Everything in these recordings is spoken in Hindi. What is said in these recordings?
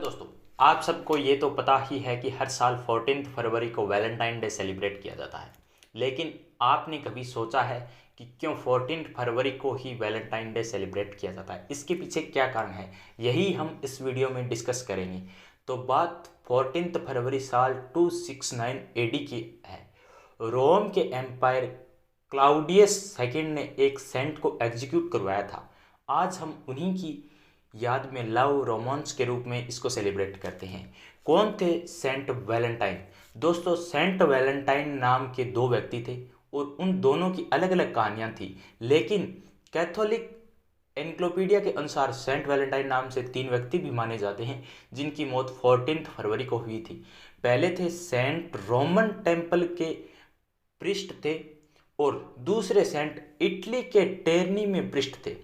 दोस्तों, आप सबको ये तो पता ही है कि हर साल 14 फरवरी को वैलेंटाइन डे सेलिब्रेट किया जाता है। लेकिन आपने कभी सोचा है कि क्यों 14 फरवरी को ही वैलेंटाइन डे सेलिब्रेट किया जाता है? इसके पीछे क्या कारण है, यही हम इस वीडियो में डिस्कस करेंगे। तो बात 14 फरवरी साल 269 एडी की है। रोम के एम्पायर क्लाउडियस सेकंड ने एक सेंट को एग्जीक्यूट करवाया था। आज हम उन्हीं की याद में लव रोमांस के रूप में इसको सेलिब्रेट करते हैं। कौन थे सेंट वैलेंटाइन? दोस्तों, सेंट वैलेंटाइन नाम के दो व्यक्ति थे और उन दोनों की अलग अलग कहानियां थी। लेकिन कैथोलिक एनक्लोपीडिया के अनुसार सेंट वैलेंटाइन नाम से तीन व्यक्ति भी माने जाते हैं जिनकी मौत 14 फरवरी को हुई थी। पहले थे सेंट रोमन टेम्पल के पृष्ठ थे और दूसरे सेंट इटली के टेरनी में पृष्ठ थे।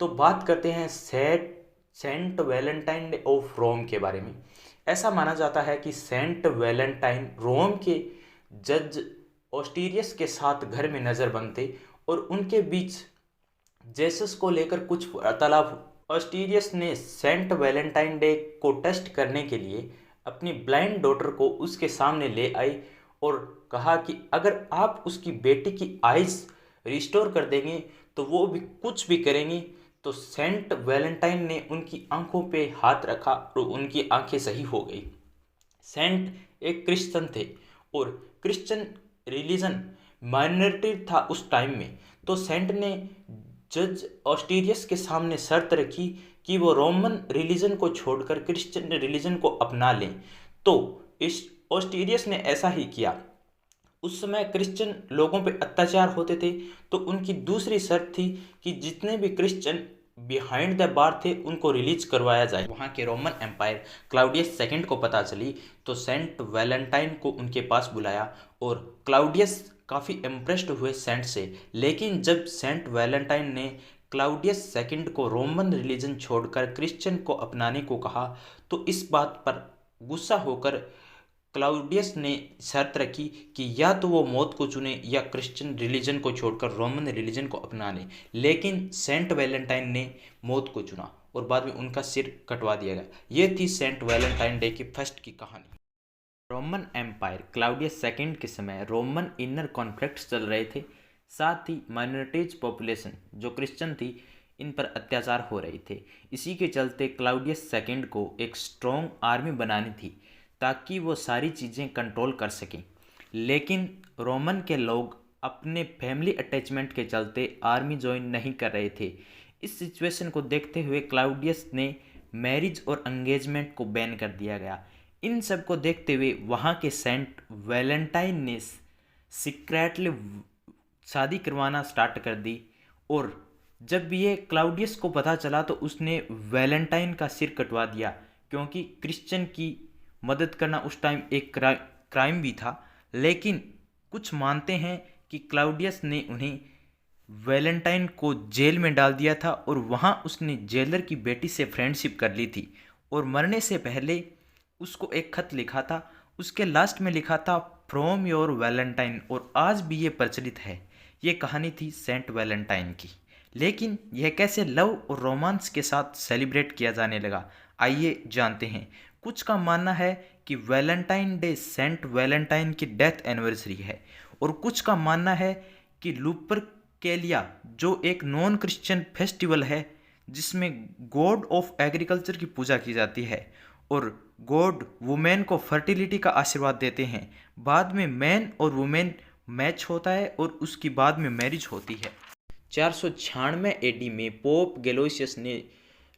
तो बात करते हैं Saint Valentine day of Rome के बारे में। ऐसा माना जाता है कि सेंट वैलेंटाइन रोम के जज ऑस्टीरियस के साथ घर में नज़रबंद थे और उनके बीच जेसस को लेकर कुछ वार्तालाप। ऑस्टीरियस ने सेंट वैलेंटाइन डे को टेस्ट करने के लिए अपनी ब्लाइंड डॉटर को उसके सामने ले आई और कहा कि अगर आप उसकी बेटी की आइज रिस्टोर कर देंगे तो वो भी कुछ भी करेंगी। तो सेंट वैलेंटाइन ने उनकी आंखों पे हाथ रखा और उनकी आंखें सही हो गई। सेंट एक क्रिश्चियन थे और क्रिश्चियन रिलीजन माइनॉरिटी था उस टाइम में। तो सेंट ने जज ऑस्टीरियस के सामने शर्त रखी कि वो रोमन रिलीजन को छोड़कर क्रिश्चियन रिलीजन को अपना लें। तो इस ऑस्टीरियस ने ऐसा ही किया। उस समय क्रिश्चियन लोगों पे अत्याचार होते थे, तो उनकी दूसरी शर्त थी कि जितने भी क्रिश्चियन बिहाइंड द बार थे उनको रिलीज करवाया जाए। वहाँ के रोमन एम्पायर क्लाउडियस सेकंड को पता चली तो सेंट वैलेंटाइन को उनके पास बुलाया और क्लाउडियस काफ़ी इम्प्रेस्ड हुए सेंट से। लेकिन जब सेंट वैलेंटाइन ने क्लाउडियस सेकंड को रोमन रिलीजन छोड़कर क्रिश्चियन को अपनाने को कहा तो इस बात पर गुस्सा होकर क्लाउडियस ने शर्त रखी कि या तो वो मौत को चुने या क्रिश्चियन रिलीजन को छोड़कर रोमन रिलीजन को अपना ले। लेकिन सेंट वैलेंटाइन ने मौत को चुना और बाद में उनका सिर कटवा दिया गया। ये थी सेंट वैलेंटाइन डे की फर्स्ट की कहानी। रोमन एम्पायर क्लाउडियस सेकंड के समय रोमन इनर कॉन्फ्लिक्ट्स चल रहे थे। साथ ही माइनॉरिटीज पॉपुलेशन जो क्रिश्चियन थी इन पर अत्याचार हो रहे थे। इसी के चलते क्लाउडियस सेकंड को एक स्ट्रॉन्ग आर्मी बनानी थी ताकि वो सारी चीज़ें कंट्रोल कर सकें। लेकिन रोमन के लोग अपने फैमिली अटैचमेंट के चलते आर्मी ज्वाइन नहीं कर रहे थे। इस सिचुएशन को देखते हुए क्लाउडियस ने मैरिज और एंगेजमेंट को बैन कर दिया गया। इन सब को देखते हुए वहाँ के सेंट वैलेंटाइन ने सीक्रेटली शादी करवाना स्टार्ट कर दी और जब ये क्लाउडियस को पता चला तो उसने वैलेंटाइन का सिर कटवा दिया, क्योंकि क्रिश्चियन की मदद करना उस टाइम एक क्राइम भी था। लेकिन कुछ मानते हैं कि क्लाउडियस ने उन्हें वैलेंटाइन को जेल में डाल दिया था और वहाँ उसने जेलर की बेटी से फ्रेंडशिप कर ली थी और मरने से पहले उसको एक खत लिखा था। उसके लास्ट में लिखा था फ्रॉम योर वैलेंटाइन, और आज भी ये प्रचलित है। ये कहानी थी सेंट वैलेंटाइन की। लेकिन यह कैसे लव और रोमांस के साथ सेलिब्रेट किया जाने लगा, आइए जानते हैं। कुछ का मानना है कि वैलेंटाइन डे सेंट वैलेंटाइन की डेथ एनिवर्सरी है और कुछ का मानना है कि लुपरकेलिया जो एक नॉन क्रिश्चियन फेस्टिवल है जिसमें गॉड ऑफ एग्रीकल्चर की पूजा की जाती है और गॉड वुमेन को फर्टिलिटी का आशीर्वाद देते हैं। बाद में मैन और वुमेन मैच होता है और उसकी बाद में मैरिज होती है। 496 एडी में पोप गेलोसियस ने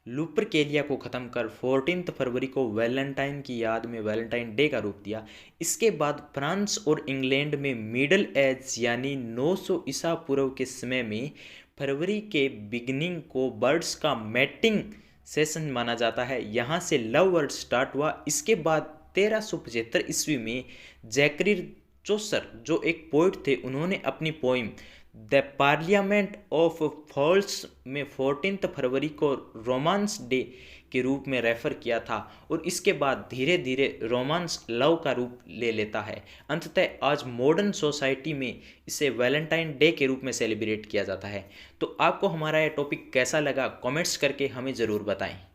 लुपरकेलिया को ख़त्म कर 14 फरवरी को वैलेंटाइन की याद में वैलेंटाइन डे का रूप दिया। इसके बाद फ्रांस और इंग्लैंड में मिडल एज यानी 900 ईसा पूर्व के समय में फरवरी के बिगनिंग को बर्ड्स का मैटिंग सेशन माना जाता है। यहाँ से लव वर्ड स्टार्ट हुआ। इसके बाद 1375 ईस्वी में जैकरी चौसर जो एक पोइट थे, उन्होंने अपनी poem the Parliament of Fowls में 14 फरवरी को रोमांस डे के रूप में रेफर किया था और इसके बाद धीरे धीरे रोमांस लव का रूप ले लेता है। अंततः आज मॉडर्न सोसाइटी में इसे वैलेंटाइन डे के रूप में सेलिब्रेट किया जाता है। तो आपको हमारा यह टॉपिक कैसा लगा, कमेंट्स करके हमें ज़रूर बताएं।